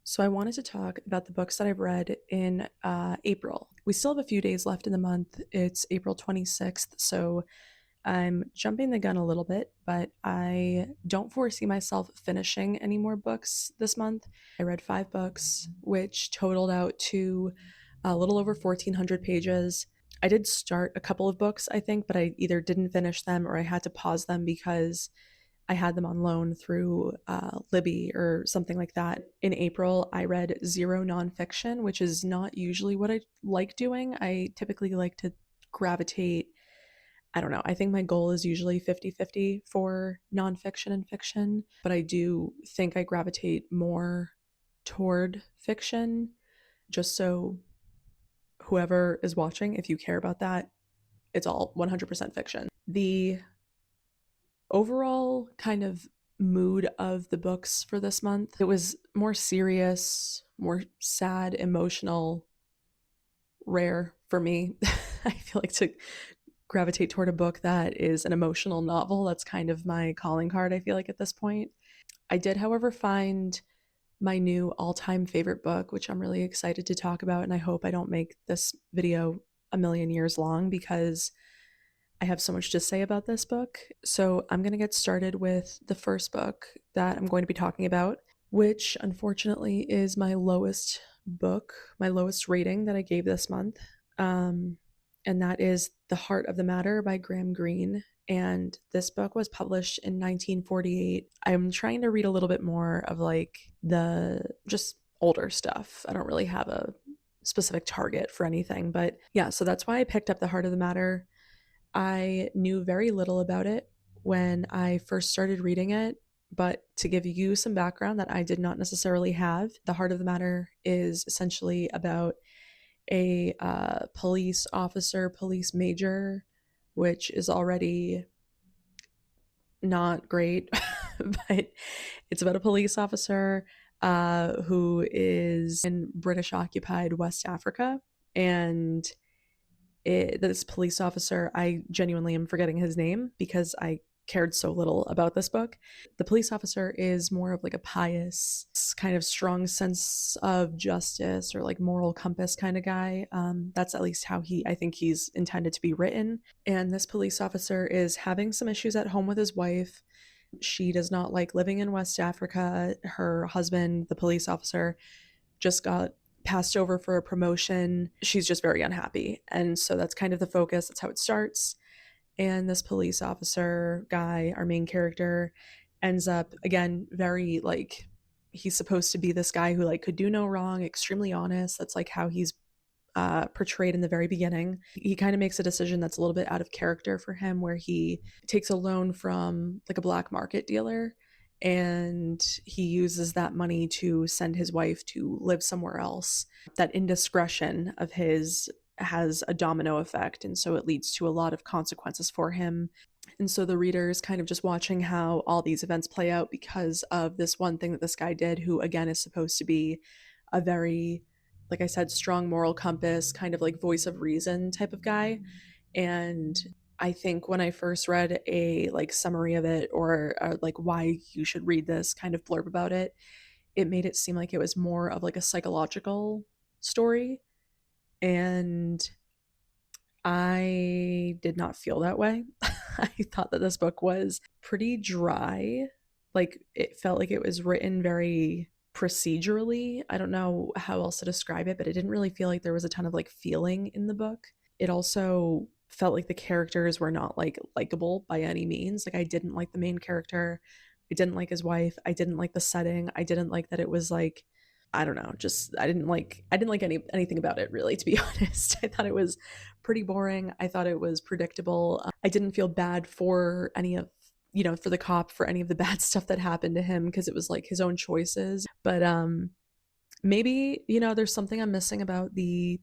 So I wanted to talk about the books that I've read in April. We still have a few days left in the month. It's April 26th, so I'm jumping the gun a little bit, but I don't foresee myself finishing any more books this month. I read 5 books, which totaled out to a little over 1,400 pages. I did start a couple of books, I think, but I either didn't finish them or I had to pause them because I had them on loan through Libby or something like that. In April, I read zero nonfiction, which is not usually what I like doing. I typically like to gravitate, I don't know, I think my goal is usually 50-50 for nonfiction and fiction, but I do think I gravitate more toward fiction, just so whoever is watching, if you care about that, it's all 100% fiction. The overall kind of mood of the books for this month, it was more serious, more sad, emotional, rare for me. I feel like to gravitate toward a book that is an emotional novel. That's kind of my calling card, I feel like, at this point. I did, however, find my new all-time favorite book, which I'm really excited to talk about, and I hope I don't make this video a million years long because I have so much to say about this book. So I'm going to get started with the first book that I'm going to be talking about, which unfortunately is my lowest book, my lowest rating that I gave this month. And that is The Heart of the Matter by Graham Greene. And this book was published in 1948. I'm trying to read a little bit more of like the just older stuff. I don't really have a specific target for anything, but yeah, so that's why I picked up The Heart of the Matter. I knew very little about it when I first started reading it, but to give you some background that I did not necessarily have, The Heart of the Matter is essentially about a police officer, police major, which is already not great, but it's about a police officer who is in British occupied West Africa. And this police officer, I genuinely am forgetting his name because I cared so little about this book. The police officer is more of like a pious, kind of strong sense of justice or like moral compass kind of guy. That's at least how I think he's intended to be written. And this police officer is having some issues at home with his wife. She does not like living in West Africa. Her husband, the police officer, just got passed over for a promotion. She's just very unhappy. And so that's kind of the focus. That's how it starts. And this police officer guy, our main character, ends up, again, very like, he's supposed to be this guy who like could do no wrong, extremely honest. That's like how he's portrayed in the very beginning. He kind of makes a decision that's a little bit out of character for him, where he takes a loan from like a black market dealer and he uses that money to send his wife to live somewhere else. That indiscretion of his has a domino effect, and so it leads to a lot of consequences for him. And so the reader is kind of just watching how all these events play out because of this one thing that this guy did, who again is supposed to be a very, like I said, strong moral compass, kind of like voice of reason type of guy. And I think when I first read a like summary of it, or like why you should read this kind of blurb about it, it made it seem like it was more of like a psychological story. And I did not feel that way. I thought that this book was pretty dry. Like it felt like it was written very procedurally. I don't know how else to describe it, but it didn't really feel like there was a ton of like feeling in the book. It also felt like the characters were not like likable by any means. Like I didn't like the main character. I didn't like his wife. I didn't like the setting. I didn't like that it was like, I don't know, just I didn't like anything about it, really, to be honest. I thought it was pretty boring. I thought it was predictable. I didn't feel bad for any of, for the cop, for any of the bad stuff that happened to him, because it was like his own choices. But maybe, there's something I'm missing about the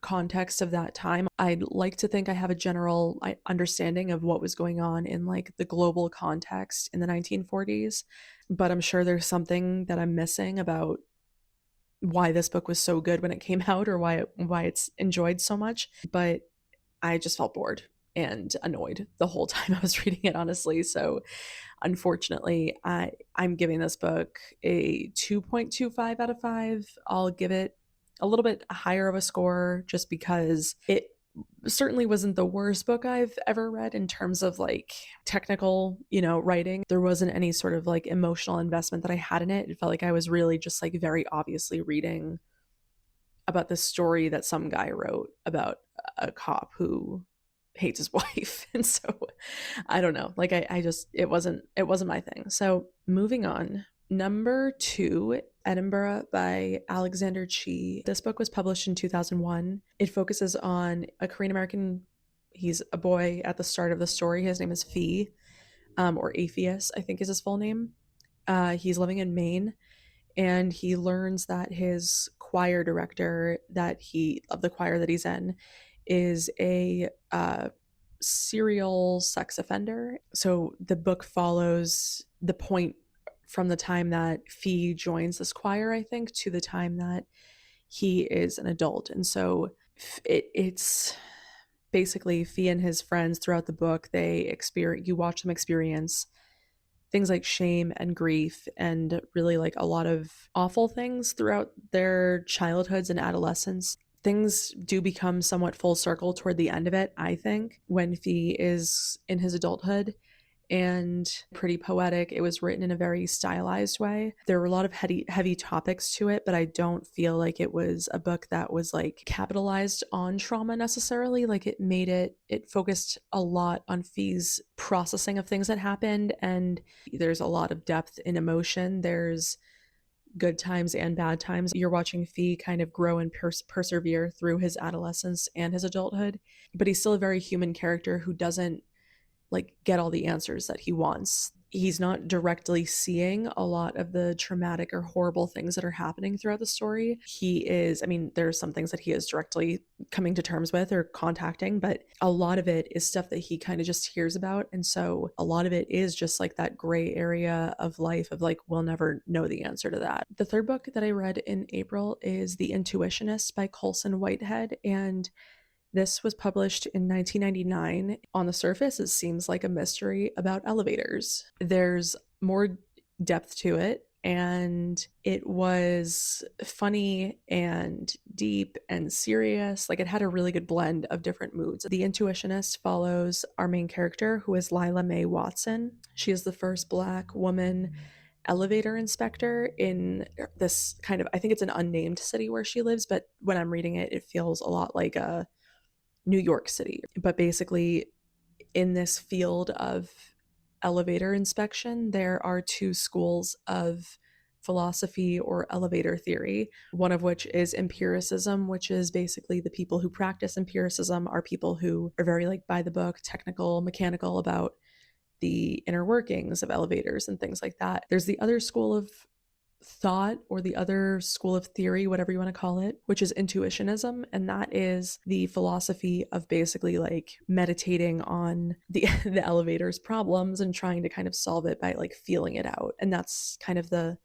context of that time. I'd like to think I have a general understanding of what was going on in like the global context in the 1940s, but I'm sure there's something that I'm missing about why this book was so good when it came out, or why it's enjoyed so much. But I just felt bored. and annoyed the whole time I was reading it, honestly. So unfortunately, I'm giving this book a 2.25 out of 5. I'll give it a little bit higher of a score just because it certainly wasn't the worst book I've ever read in terms of like technical, writing. There wasn't any sort of like emotional investment that I had in it. It felt like I was really just like very obviously reading about this story that some guy wrote about a cop who hates his wife. And so I don't know, like I just it wasn't my thing. So moving on. Number 2, Edinburgh by Alexander Chee. This book was published in 2001. It focuses on a Korean American. He's a boy at the start of the story. His name is Fee, or Apheus, I think is his full name. He's living in Maine, and he learns that his choir director of the choir that he's in is a serial sex offender. So the book follows the point from the time that Fee joins this choir, I think, to the time that he is an adult. And so it's basically Fee and his friends throughout the book. You watch them experience things like shame and grief and really like a lot of awful things throughout their childhoods and adolescence. Things do become somewhat full circle toward the end of it, I think, when Fee is in his adulthood, and pretty poetic. It was written in a very stylized way. There were a lot of heavy topics to it, but I don't feel like it was a book that was like capitalized on trauma necessarily. Like it focused a lot on Fee's processing of things that happened, and there's a lot of depth in emotion. There's good times and bad times. You're watching Fee kind of grow and persevere through his adolescence and his adulthood, but he's still a very human character who doesn't like get all the answers that he wants. He's not directly seeing a lot of the traumatic or horrible things that are happening throughout the story. There's some things that he is directly coming to terms with or contacting, but a lot of it is stuff that he kind of just hears about. And so a lot of it is just like that gray area of life of like, we'll never know the answer to that. The third book that I read in April is The Intuitionist by Colson Whitehead, and this was published in 1999. On the surface, it seems like a mystery about elevators. There's more depth to it, and it was funny and deep and serious. Like, it had a really good blend of different moods. The Intuitionist follows our main character, who is Lila Mae Watson. She is the first Black woman elevator inspector in this kind of, I think it's an unnamed city where she lives, but when I'm reading it, it feels a lot like a New York City. But basically, in this field of elevator inspection, there are 2 schools of philosophy or elevator theory, one of which is empiricism, which is basically the people who practice empiricism are people who are very like by the book, technical, mechanical about the inner workings of elevators and things like that. There's the other school of thought, or the other school of theory, whatever you want to call it, which is intuitionism. And that is the philosophy of basically like meditating on the elevator's problems and trying to kind of solve it by like feeling it out. And that's kind of the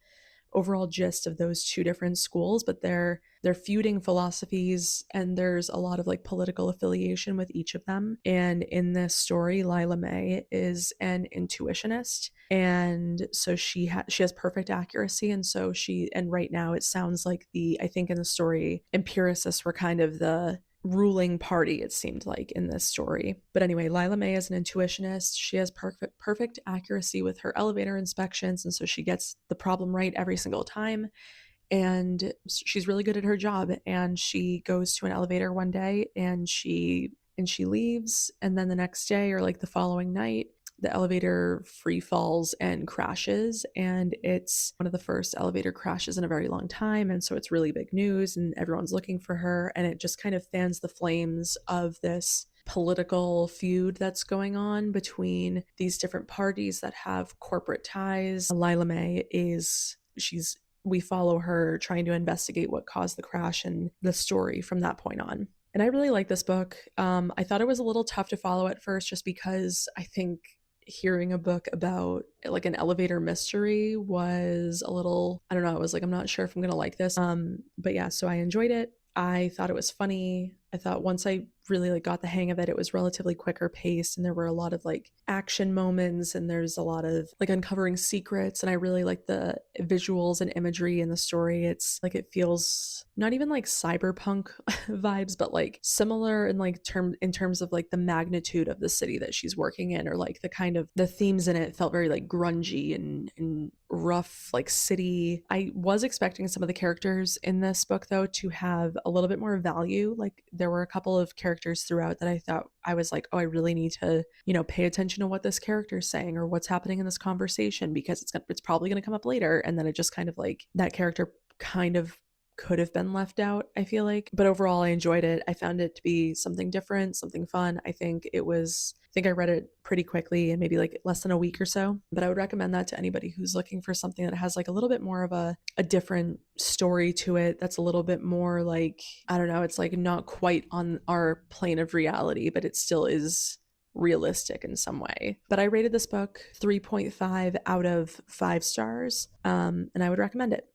overall gist of those 2 different schools, but they're feuding philosophies, and there's a lot of like political affiliation with each of them. And in this story, Lila Mae is an intuitionist, and so she has perfect accuracy, and right now it sounds like I think in the story, empiricists were kind of the ruling party, it seemed like, in this story. But anyway, Lila Mae is an intuitionist. She has perfect accuracy with her elevator inspections, and so she gets the problem right every single time. And she's really good at her job. And she goes to an elevator one day, and she leaves, and then the next day or like the following night, the elevator free falls and crashes, and it's one of the first elevator crashes in a very long time, and so it's really big news and everyone's looking for her, and it just kind of fans the flames of this political feud that's going on between these different parties that have corporate ties. Lila Mae we follow her trying to investigate what caused the crash and the story from that point on. And I really like this book. I thought it was a little tough to follow at first, just because I think hearing a book about like an elevator mystery was a little, I don't know, I was like, I'm not sure if I'm gonna like this. But yeah, so I enjoyed it. I thought it was funny. I thought once I really like got the hang of it. It was relatively quicker paced, and there were a lot of like action moments, and there's a lot of like uncovering secrets, and I really like the visuals and imagery in the story. It's like it feels not even like cyberpunk vibes, but like similar in like in terms of like the magnitude of the city that she's working in, or like the kind of the themes in it felt very like grungy and rough, like city. I was expecting some of the characters in this book though to have a little bit more value. Like there were a couple of characters throughout that I thought, I was like, oh, I really need to, pay attention to what this character is saying or what's happening in this conversation, because it's probably going to come up later. And then it just kind of like that character kind of could have been left out, I feel like. But overall, I enjoyed it. I found it to be something different, something fun. I think I read it pretty quickly in maybe like less than a week or so. But I would recommend that to anybody who's looking for something that has like a little bit more of a different story to it, that's a little bit more like, I don't know, it's like not quite on our plane of reality, but it still is realistic in some way. But I rated this book 3.5 out of 5 stars, and I would recommend it.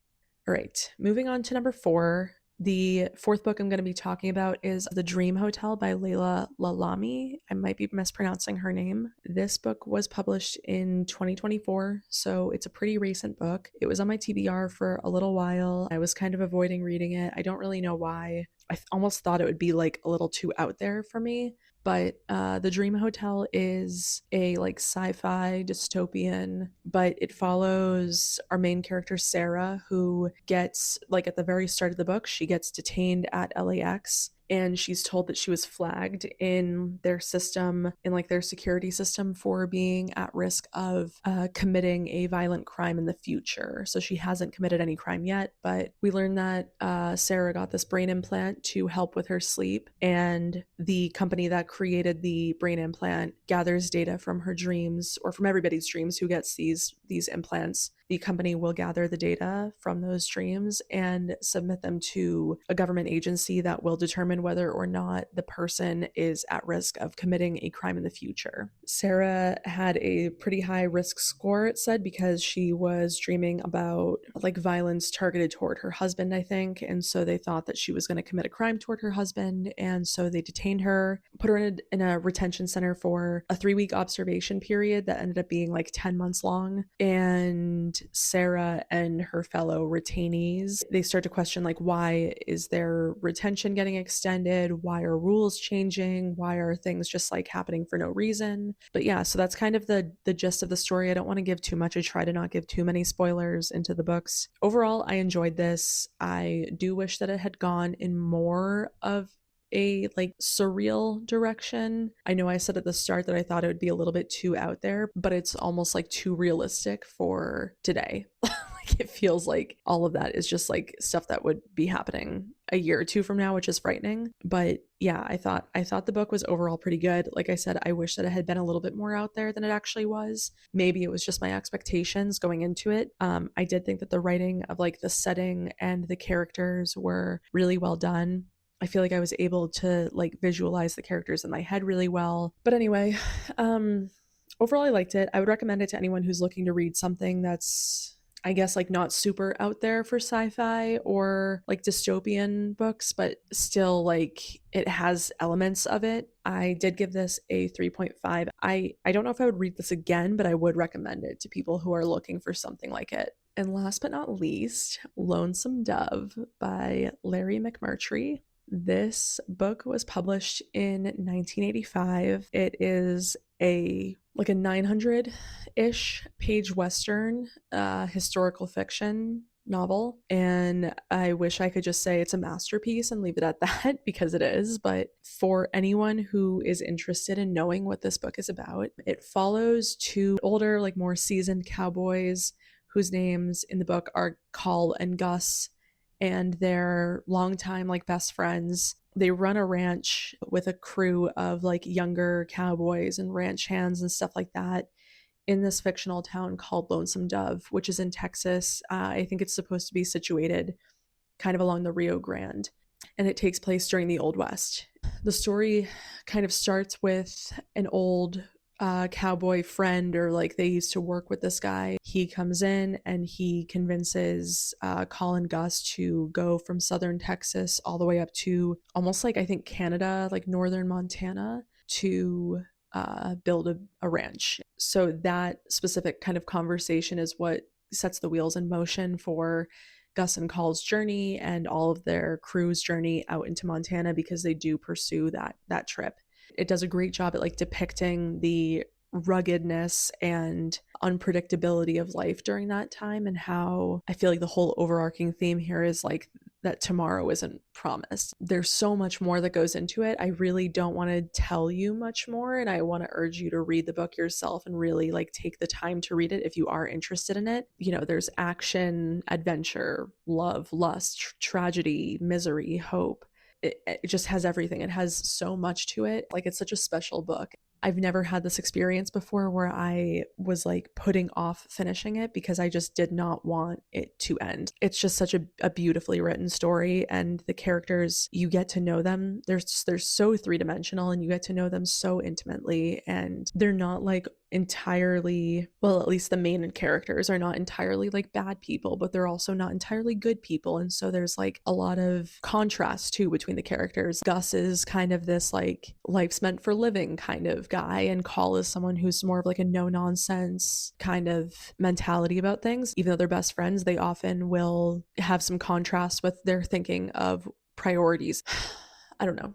All right, moving on to number 4. The fourth book I'm going to be talking about is The Dream Hotel by Layla Lalami. I might be mispronouncing her name. This book was published in 2024, so it's a pretty recent book. It was on my TBR for a little while. I was kind of avoiding reading it. I don't really know why. I almost thought it would be like a little too out there for me. But The Dream Hotel is a like sci-fi dystopian, but it follows our main character Sarah, who gets, like at the very start of the book, she gets detained at LAX, and she's told that she was flagged in their system, in like their security system, for being at risk of committing a violent crime in the future. So she hasn't committed any crime yet, but we learn that Sarah got this brain implant to help with her sleep, and the company that created the brain implant gathers data from her dreams, or from everybody's dreams who gets these implants. The company will gather the data from those dreams and submit them to a government agency that will determine whether or not the person is at risk of committing a crime in the future. Sarah had a pretty high risk score, it said, because she was dreaming about like violence targeted toward her husband, I think. And so they thought that she was going to commit a crime toward her husband. And so they detained her, put her in a retention center for a 3-week observation period that ended up being like 10 months long. And Sarah and her fellow retainees, they start to question like, why is their retention getting extended? Why are rules changing? Why are things just like happening for no reason? But yeah, so that's kind of the gist of the story. I don't want to give too much. I try to not give too many spoilers into the books. Overall, I enjoyed this. I do wish that it had gone in more of a like surreal direction. I know I said at the start that I thought it would be a little bit too out there, but it's almost like too realistic for today. Like it feels like all of that is just like stuff that would be happening a year or two from now, which is frightening. But yeah, I thought the book was overall pretty good. Like I said, I wish that it had been a little bit more out there than it actually was. Maybe it was just my expectations going into it. I did think that the writing of like the setting and the characters were really well done. I feel like I was able to like visualize the characters in my head really well. But anyway, overall I liked it. I would recommend it to anyone who's looking to read something that's, I guess, like not super out there for sci-fi or like dystopian books, but still like it has elements of it. I did give this a 3.5. I don't know if I would read this again, but I would recommend it to people who are looking for something like it. And last but not least, Lonesome Dove by Larry McMurtry. This book was published in 1985. It is a 900-ish page Western historical fiction novel, and I wish I could just say it's a masterpiece and leave it at that, because it is. But for anyone who is interested in knowing what this book is about, it follows 2 older, like more seasoned cowboys whose names in the book are Call and Gus, and they're longtime like best friends. They run a ranch with a crew of like younger cowboys and ranch hands and stuff like that in this fictional town called Lonesome Dove, which is in Texas. I think it's supposed to be situated kind of along the Rio Grande, and it takes place during the Old West. The story kind of starts with an old cowboy friend, or like they used to work with this guy. He comes in and he convinces Colin Gus to go from southern Texas all the way up to almost like I think Canada, like northern Montana, to build a ranch. So that specific kind of conversation is what sets the wheels in motion for Gus and Cole's journey and all of their crew's journey out into Montana, because they do pursue that trip. It does a great job at like depicting the ruggedness and unpredictability of life during that time, and how I feel like the whole overarching theme here is like that tomorrow isn't promised. There's so much more that goes into it. I really don't want to tell you much more, and I want to urge you to read the book yourself and really like take the time to read it if you are interested in it. You know, there's action, adventure, love, lust, tragedy, misery, hope. It just has everything. It has so much to it. Like, it's such a special book. I've never had this experience before where I was like putting off finishing it because I just did not want it to end. It's just such a beautifully written story, and the characters, you get to know them. They're so three-dimensional, and you get to know them so intimately, and they're not like entirely, well, at least the main characters are not entirely like bad people, but they're also not entirely good people. And so there's like a lot of contrast too between the characters. Gus is kind of this like life's meant for living kind of guy, and Call is someone who's more of like a no nonsense kind of mentality about things. Even though they're best friends, they often will have some contrast with their thinking of priorities. I don't know.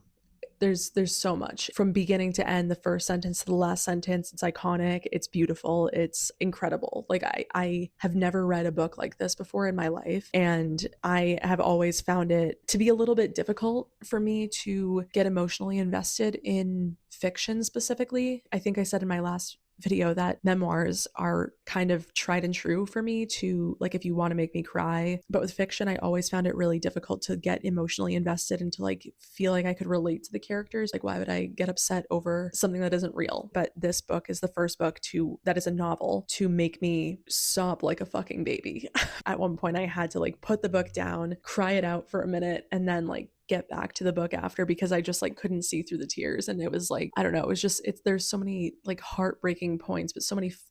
There's so much from beginning to end, the first sentence to the last sentence. It's iconic, it's beautiful, it's incredible. Like I have never read a book like this before in my life, and I have always found it to be a little bit difficult for me to get emotionally invested in fiction specifically. I think I said in my last video that memoirs are kind of tried and true for me to like, if you want to make me cry. But with fiction, I always found it really difficult to get emotionally invested and to like feel like I could relate to the characters. Like, why would I get upset over something that isn't real? But this book is the first book that is a novel to make me sob like a fucking baby. At one point I had to like put the book down, cry it out for a minute, and then like get back to the book after, because I just like couldn't see through the tears. And it was like, I don't know, it was just, there's so many like heartbreaking points, but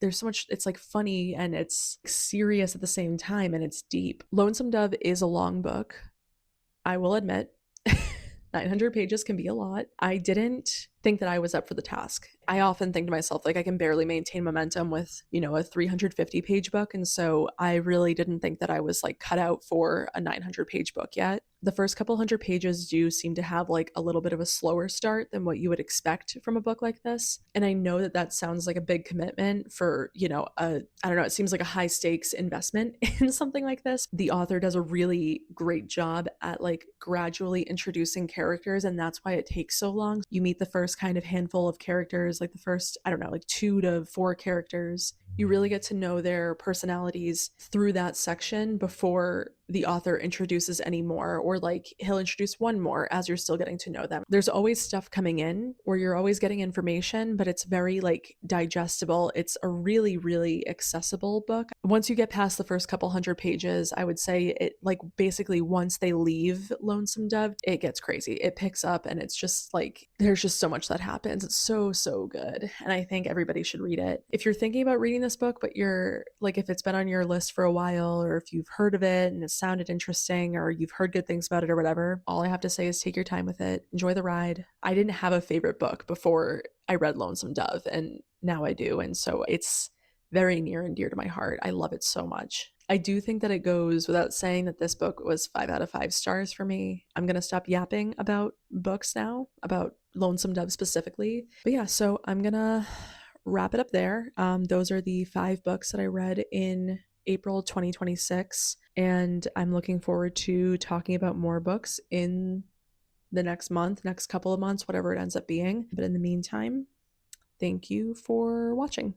there's so much, it's like funny and it's serious at the same time, and it's deep. Lonesome Dove is a long book, I will admit. 900 pages can be a lot. I didn't think that I was up for the task. I often think to myself, like, I can barely maintain momentum with, you know, a 350 page book. And so I really didn't think that I was like cut out for a 900 page book yet. The first couple hundred pages do seem to have like a little bit of a slower start than what you would expect from a book like this. And I know that that sounds like a big commitment for, you know, I don't know, it seems like a high stakes investment in something like this. The author does a really great job at like gradually introducing characters, and that's why it takes so long. You meet the first kind of handful of characters, like the first, I don't know, like 2 to 4 characters. You really get to know their personalities through that section before the author introduces any more, or like he'll introduce one more as you're still getting to know them. There's always stuff coming in where you're always getting information, but it's very like digestible. It's a really, really accessible book. Once you get past the first couple hundred pages, I would say it like basically once they leave Lonesome Dove, it gets crazy. It picks up, and it's just like, there's just so much that happens. It's so good. And I think everybody should read it. If you're thinking about reading this book, but you're like, if it's been on your list for a while, or if you've heard of it and it sounded interesting, or you've heard good things about it or whatever, all I have to say is take your time with it. Enjoy the ride. I didn't have a favorite book before I read Lonesome Dove, and now I do. And so it's very near and dear to my heart. I love it so much. I do think that it goes without saying that this book was 5 out of 5 stars for me. I'm going to stop yapping about books now, about Lonesome Dove specifically. But yeah, so I'm going to wrap it up there. Those are the 5 books that I read in April 2026, and I'm looking forward to talking about more books in the next couple of months, whatever it ends up being. But in the meantime, thank you for watching.